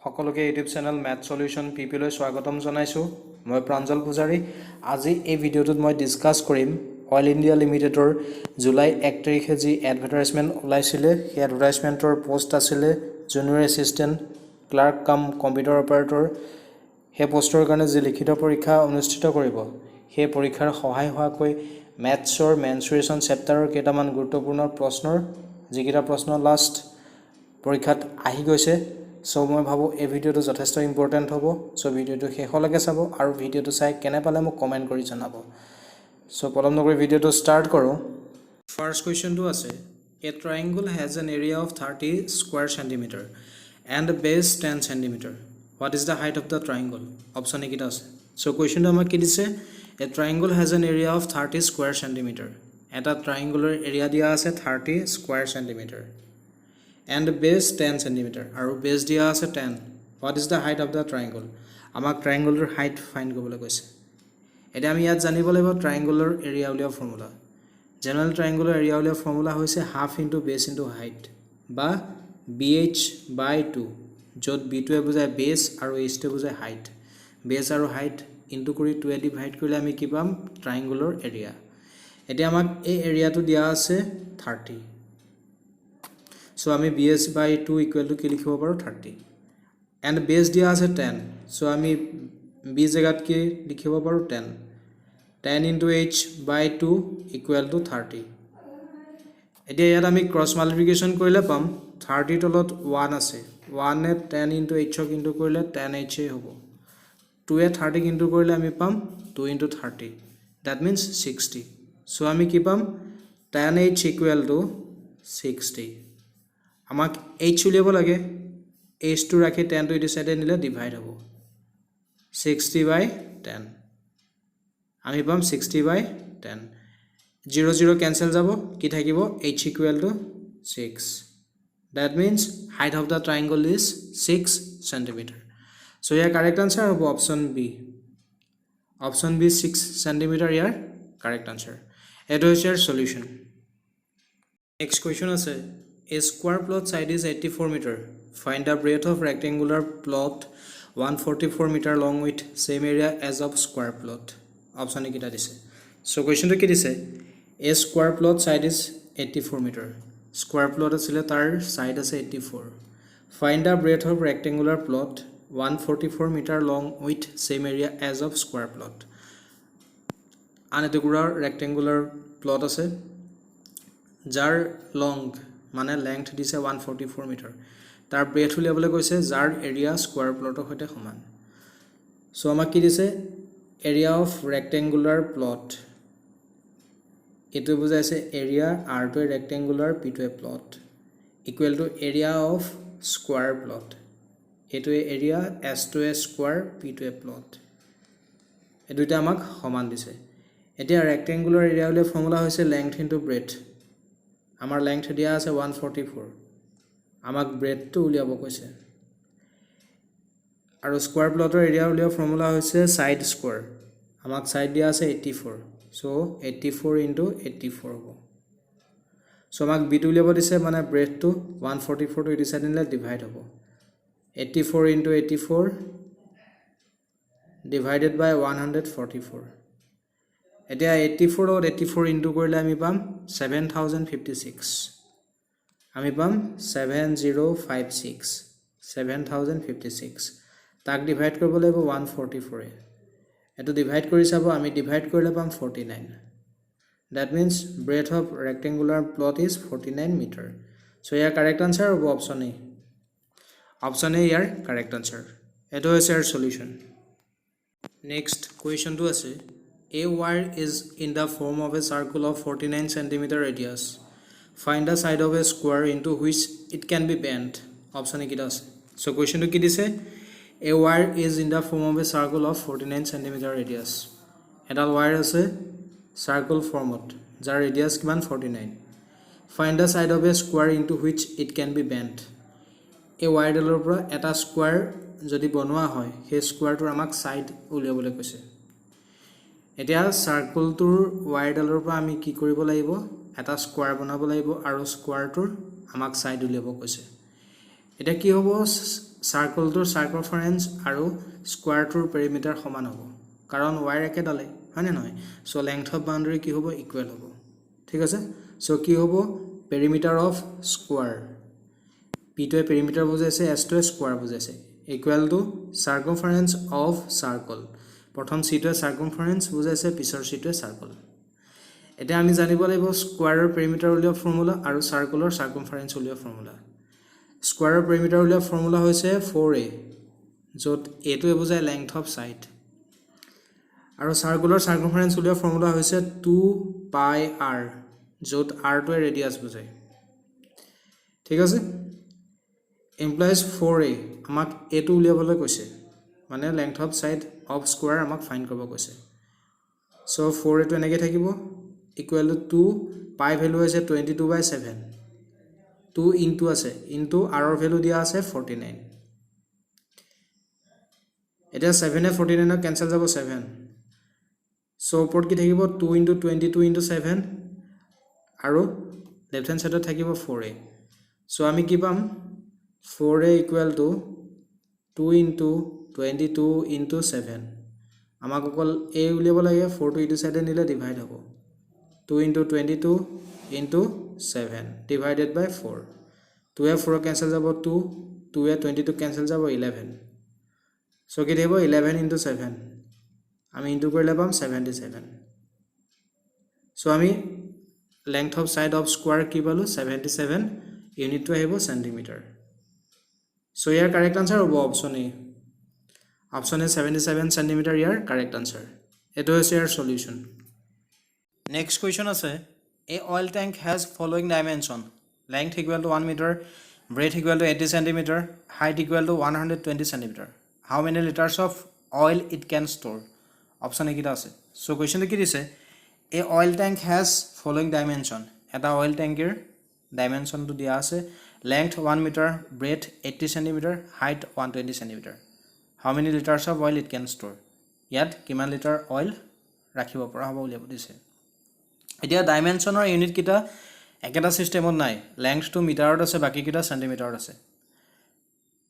সকলোকে YouTube channel math solution পিপিলৈ স্বাগতম জনাইছো মই প্ৰাঞ্জল পূজাৰী আজি এই ভিডিঅ'টোত মই ডিসকাস কৰিম অইল ইণ্ডিয়া লিমিটেডৰ জুলাই 1 তাৰিখে যি এডভাৰটাইজমেন্ট ওলাইছিলে সেই এডভাৰটাইজমেন্টৰ পোষ্ট আছিলে জুনিয়ৰ এসিস্ট্যান্ট ক্লাৰ্ক কাম কম্পিউটাৰ অপাৰেটৰ সেই পোষ্টৰ কাৰণে যি লিখিত পৰীক্ষা অনুষ্ঠিত কৰিব সেই পৰীক্ষাৰ সহায় হোৱাকৈ ম্যাথছৰ মেনচুৰেচন চেপ্টাৰৰ কেইটামান গুৰুত্বপূৰ্ণ প্ৰশ্নৰ যিকেইটা প্ৰশ্ন লাষ্ট পৰীক্ষাত আহি গৈছে সো মই ভাবো এই ভিডিওটো যথেষ্ট ইম্পৰ্টেন্ট হ'ব সো ভিডিওটো শেষলৈকে চাব আৰু ভিডিওটো চাই কেনে পালে মোক কমেন্ট কৰি জনাব সো পলম নকৰি ভিডিওটো ষ্টাৰ্ট কৰো ফাৰ্স্ট কোৱেশ্চনটো আছে a triangle has an area of 30 square centimeter and a base 10 centimeter what is the height of the triangle option ekita ase so question আমাক কি দিছে a triangle has an area of 30 square centimeter এটা triangular area দিয়া আছে 30 square centimeter and base 10 centimeter আৰু base দিয়া আছে 10 what is the height of the triangle আমাক triangular height find কৰিবলৈ কৈছে এটা আমি ইয়াত জানিব লাগিব triangular area উলিওৱা ফৰ্মুলা general triangular area উলিওৱা ফৰ্মুলা হৈছে half into base into height বা bh by 2 যত b টো বুজায় base আৰু h টো বুজায় height base আৰু height into কৰি 2 এ ডিভাইড কৰিলে আমি কি পাম triangular area এটা আমাক এই এৰিয়াটো দিয়া আছে 30 so আমি bs by 2 equal to কি লিখিব পাৰো 30 and base দিয়া আছে 10 so আমি b জায়গাত কি লিখিব পাৰো 10 10 into h by 2 equal to 30 এতিয়া ইয়াত আমি ক্ৰস মাল্টিপ্লিকেশন কৰিলে পাম 30 তলত 1 আছে 1 এ 10 into h ক ইনটু কৰিলে 10h এ হ'ব 2 এ 30 ইনটু কৰিলে আমি পাম 2 into 30 that means 60 so আমি কি পাম 10h equal to 60 আমাক h উলিয়াব লাগে h টো ৰাখি 10 টো ইটো সাইডে নিলে ডিভাইড হ'ব 60 by 10 আমি পাম 60 by 10 0 0 ক্যান্সেল যাব কি থাকিব h equal to 6 that means height of the triangle is 6 centimeter so here correct answer of option b 6 centimeter here correct answer it is your solution next question আছে a square plot side is 84 meter find the breadth of rectangular plot 144 meter long with same area as of square plot option ekita dise so question to ki dise a square plot side is 84 meter square plot asile tar side ase 84 find the breadth of rectangular plot 144 meter long with same area as of square plot anetugura rectangular plot ase jar long মানে length দিছে 144 metre তাৰ breath উলিয়াবলৈ কৈছে যাৰ area square প্লটৰ সৈতে সমান so আমাক কি দিছে এৰিয়া অফ ৰেক্টেংগুলাৰ প্লট এটো বুজাইছে area r to rectangular p to plot equal to area of square plot এটো area s to square p to plot এই দুইটা আমাক সমান দিছে এতিয়া ৰেক্টেংগুলাৰ এৰিয়া উলিয়া ফৰ্মুলা হৈছে লেংথ ইনটু ব্ৰেথ আমাৰ লেংথ দিয়া আছে 144 আমাক ব্ৰেথ টো উলিয়াব কৈছে আৰু স্কয়াৰ প্লটৰ এৰিয়া উলিয়া ফৰ্মুলা হৈছে সাইড স্কয়াৰ আমাক সাইড দিয়া আছে 84 সো 84 into 84 হ'ব সো আমাক বি টো উলিয়াব দিছে মানে ব্ৰেথ টো 144 টো ইটো সাইড নিলে ডিভাইড হ'ব 84 into 84 divided by 144 এতিয়া 84 লগত 84 ইনটু কৰিলে আমি পাম 7056 আমি পাম 7056 তাক ডিভাইড কৰিব লাগিব 144 এটো ডিভাইড কৰি চাব আমি ডিভাইড কৰিলে পাম 49 that means breadth of rectangular plot is 49 meter so here correct answer of option A here correct answer eto is our solution next question to ase a wire is in the form of a circle of 49 cm radius find the side of a square into which it can be bent option ekita ase so question to ki dise a wire is in the form of a circle of 49 cm radius edal wire ase circle formot jar radius kiman 49 find the side of a square into which it can be bent a wire dalor pora eta square jodi bonwa hoy he square tor amak side uliabole koise এতিয়া সাৰ্কেলটোৰ wide ডালৰ পৰা আমি কি কৰিব লাগিব এটা square বনাব লাগিব আৰু স্কয়াৰটোৰ আমাক সাইড উলিয়াব কৈছে এটা কি হ'ব সাৰ্কলটোৰ সাৰ্কমফাৰেন্স আৰু স্কোৱাৰটোৰ পেৰিমিটাৰ সমান হ'ব কাৰণ ওয়াইৰ একেডালে হয় নে নহয় সো লেংথ অফ বাউণ্ডাৰী কি হ'ব ইকুৱেল হ'ব ঠিক আছে সো কি হ'ব পেৰিমিটাৰ অফ স্কোৱাৰ p টোৱে পেৰিমিটাৰ বুজাইছে s টোৱে স্কোৱাৰ বুজাইছে ইকুৱেল টু সাৰ্কমফাৰেন্স অফ সাৰ্কল প্ৰথম c টোৱে সাৰ্কমফাৰেন্স বুজাইছে পিছৰ c টোৱে সাৰ্কল এটা আমি জানিব লাগিব স্কোৱাৰৰ পেৰিমিটাৰ উলিওৱা ফৰ্মুলা আৰু সাৰ্কলৰ সাৰ্কমফাৰেন্স উলিওৱা ফৰ্মুলা স্কোৱাৰৰ পেৰিমিটাৰ উলিওৱা ফৰ্মুলা হৈছে 4a য'ত a টোৱে বুজায় লেংথ অফ সাইড আৰু সাৰ্কলৰ সাৰ্কমফাৰেন্স উলিওৱা ফৰ্মুলা হৈছে 2 পাই r য'ত r টোৱে ৰেডিয়াস বুজায় ঠিক আছে implies 4a আমাক a টো উলিয়াবলৈ কৈছে মানে length of side of square আমাক ফাইন্ড কৰিব কৈছে সো 4a টো এনেকৈ থাকিব ইকুৱেল টু 2 পাই ভ্যালু আছে 22/7 2 ইনটু আছে ইনটু r ৰ ভ্যালু দিয়া আছে 49 এটা 7 এ 49 কেনসেল যাব 7 সো ওপৰত কি থাকিব 2 ইনটু 22 ইনটু 7 আৰু লেফট হ্যান্ড সাইডত থাকিব 4a সো আমি কি পাম 4a equal to 2 into 22 into 7 আমাক অকল a উলিয়াব লাগে 4 টো ইটো সাইডে নিলে ডিভাইড হ'ব 2 ইনটু 22 ইনটু 7 ডিভাইডেড বাই 4 2 এ 4 কেনসেল যাব 2 2 এ 22 কেনসেল যাব 11 সো কি দিব 11 ইনটু 7 আমি ইনটু কৰিলে পাম 77 সো আমি length of side of square কি পালো 77 ইউনিট টু আহিব সেন্টিমিটাৰ সো ইয়াৰ কাৰেক্ট আনসাৰ হ'ব অপচন এ অপচন এ 77 সেন্টিমিটাৰ ইয়াৰ কাৰেক্ট আনসাৰ এটো হৈছে ইয়াৰ সলিউশন নেক্সট কোৱেশ্চন আছে a oil tank has following dimension length equal to 1 meter breadth equal to 80 centimeter height equal to 120 centimeter how many liters of oil it can store option a kita ase so question ki dise a oil tank has following dimension eta oil tanker dimension to dia ase length 1 meter breadth 80 centimeter height 120 centimeter how many liters of oil it can store yat kiman liter oil rakhibo pora hobo uliabo dise এতিয়া ডাইমেনশনৰ unit কিটা একেটা সিস্টেমত নাই length two মিটাৰত আছে বাকি কিটা সেন্টিমিটাৰত আছে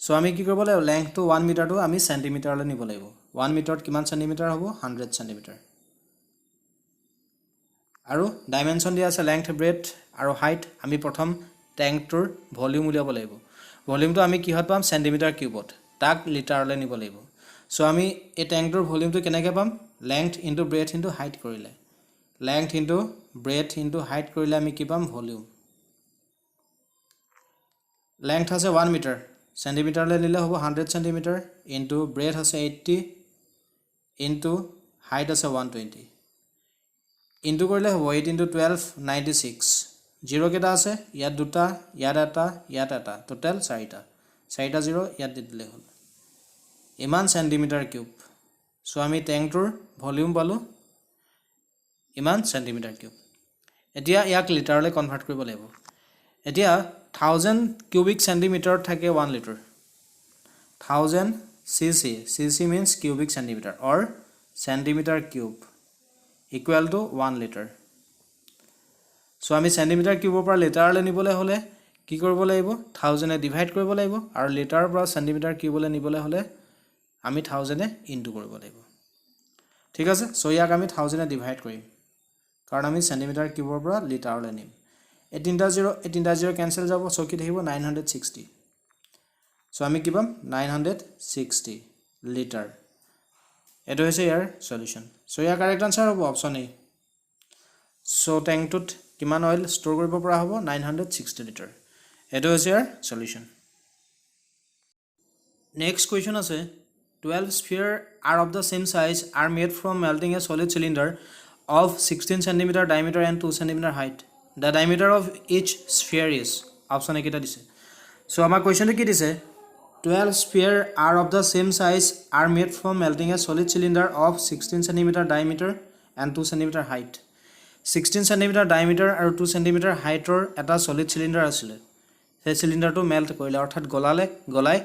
so আমি কি কৰিব লাগিব লেংথ টু 1 মিটাৰটো আমি সেন্টিমিটাৰলৈ নিব লাগিব 1 মিটাৰত কিমান সেন্টিমিটাৰ হ'ব 100 সেন্টিমিটাৰ আৰু ডাইমেনশন দিয়া আছে লেংথ ব্ৰেথ আৰু হাইট আমি প্ৰথম ট্যাঙ্কটোৰ ভলিউম উলিয়াব লাগিব ভলিউমটো আমি কিহত পাম সেন্টিমিটাৰ কিউবত তাক লিটাৰলৈ নিব লাগিব সো আমি এই ট্যাঙ্কটোৰ ভলিউমটো কেনেকৈ পাম length into breath into height কৰিলে length into breadth into height কৰিলে আমি কি পাম ভলিউম length আছে 1 মিটাৰ সেন্টিমিটাৰলৈ নিলে হ'ব 100 সেন্টিমিটাৰ into breadth আছে 80 into height আছে 120 into কৰিলে হ'ব 8 into 12 96 0 কেটা আছে ইয়াত দুটা ইয়াত এটা টোটাল 4টা 0 ইয়াত দিলে হ'ল ইমান সেন্টিমিটাৰ কিউব সো আমি ট্যাঙ্কটোৰ ভলিউম পালো ইমান সেন্টিমিটাৰ কিউব এতিয়া ইয়াক লিটাৰলৈ কনভাৰ্ট কৰিব লাগিব এতিয়া 1000 কিউবিক সেন্টিমিটাৰ থাকে 1 litre 1000 cc means cubic centimeter or centimeter cube equal to 1 liter so আমি সেন্টিমিটাৰ কিউবৰ পৰা লিটাৰলৈ নিবলৈ হলে কি কৰিব লাগিব 1000 এ ডিভাইড কৰিব লাগিব আৰু লিটাৰৰ পৰা সেন্টিমিটাৰ কিউবলৈ নিবলৈ হলে আমি 1000 এ ইনটু কৰিব লাগিব ঠিক আছে সো ইয়াক আমি 1000 এ ডিভাইড কৰিম কাৰণ আমি সেন্টিমিটাৰ কিউবৰ পৰা লিটাৰলৈ নিম এই তিনটা 0 কেনসেল যাব সো কি থাকিব 960 সো আমি কি পাম 960 লিটাৰ এটো হৈছে ইয়াৰ সলিউশন সো ইয়াৰ কাৰেক্ট আনসাৰ হ'ব অপচন এ সো ট্যাঙ্কটোত কিমান অইল ষ্টৰ কৰিব পৰা হ'ব 960 লিটাৰ এটো হৈছে ইয়াৰ সলিউশন নেক্সট কোৱেশ্চন আছে 12 sphere are of the same size are made from melting a solid cylinder of 16 cm diameter and 2 cm height the diameter of each sphere is option ekita dise so amar question ki dise 12 sphere are of the same size are made from melting a solid cylinder of 16 cm diameter and 2 cm height 16 cm diameter আৰু 2 cm height or eta solid cylinder asile সেই cylinder to melt koile orthat golai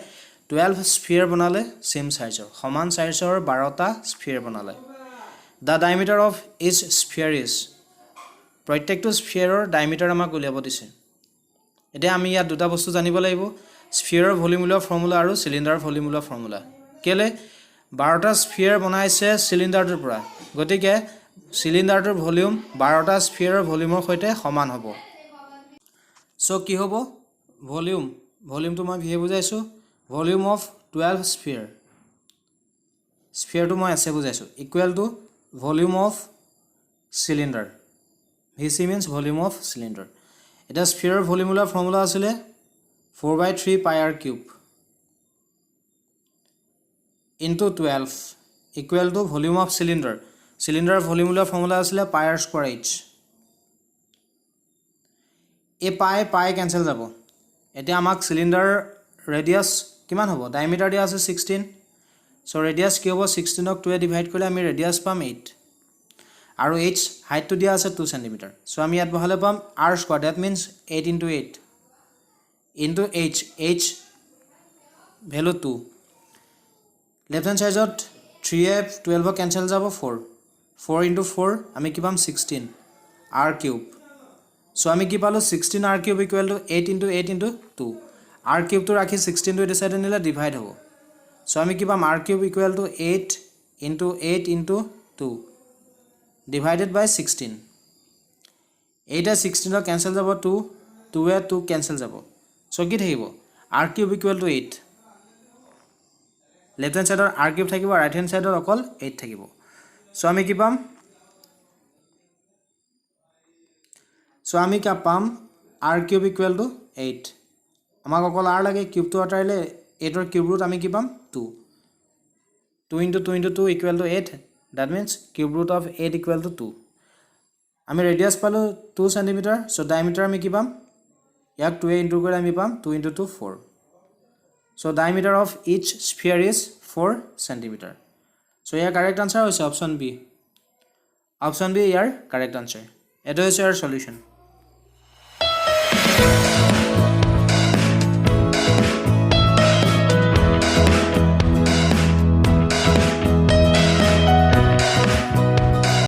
12 sphere banale same size or সমান সাইজৰ 12টা sphere banale the diameter of each sphere is প্ৰত্যেকটো sphere or diameter আমাক উলিয়াব দিছে এতিয়া আমি ইয়াত দুটা বস্তু জানিব লাগিব স্ফিয়াৰৰ ভলিউম ওলোৱা ফৰ্মুলা আৰু চিলিণ্ডাৰৰ ভলিউম ওলোৱা ফৰ্মুলা কেলে 12টা স্ফিয়াৰ বনাইছে চিলিণ্ডাৰটোৰ পৰা গতিকে চিলিণ্ডাৰটোৰ ভলিউম 12টা স্ফিয়াৰৰ ভলিউমৰ সৈতে সমান হ'ব সো কি হ'ব ভলিউমটো মই ভিয়ে বুজাইছো ভলিউম অফ 12 স্ফিয়াৰটো মই আছে বুজাইছো equal to volume of cylinder VC means volume of cylinder এটা স্ফিয়াৰৰ ভলিউম ওলোৱা ফৰ্মুলা আছিল 4/3 pi r cube into 12 equal to volume of cylinder volume ওলোৱা ফৰ্মুলা আছিল pi r square h এ pi cancel যাব এতিয়া আমাক সিলিন্ডাৰ ৰেডিয়াস কিমান হ'ব ডায়ামিটাৰ দিয়া আছে 16 সো ৰেডিয়াস কি হ'ব 16 ক 2 এ ডিভাইড কৰিলে আমি ৰেডিয়াস পাম 8 আৰু h হাইট তো দিয়া আছে 2 cm সো আমি ইয়াত বহালে পাম r square that means 8 into 8 into h value 2 left hand side ot 3f 12 cancel যাব 4 into 4 আমি কি পাম 16 r cube সো আমি কি পালো 16 r cube equal to 8 into 8 into 2 r cube তো ৰাখি 16 to এটা সাইডে নিলে ডিভাইড হ'ব সো আমি কি পাম r cube equal to 8 into 2 divided by 16 8 are 16 cancel যাব 2 এ 2 cancel যাব সো কি থাকিব r cube equal to 8 left hand side r cube থাকিব right hand side অকল 8 থাকিব সো আমি কি পাম r cube equal to 8 আমাক অকল r লাগে কিউব তো আঁতৰাইলে 8 ৰ কিউব ৰুট আমি কি পাম 2 into 2 into 2 equal to 8 that means cube root of 8 equal to 2 আমি রেডিয়াস পালো 2 cm সো ডায়ামিটার আমি কি পাম ইয়াক 2 এ ইনটু কৰি আমি পাম 2 into 2 4 so diameter of each sphere is 4 cm so year correct answer হৈছে অপশন বি ইয়াৰ কাৰেক্ট আনসাৰ এটা হৈছে ইয়াৰ সলিউশন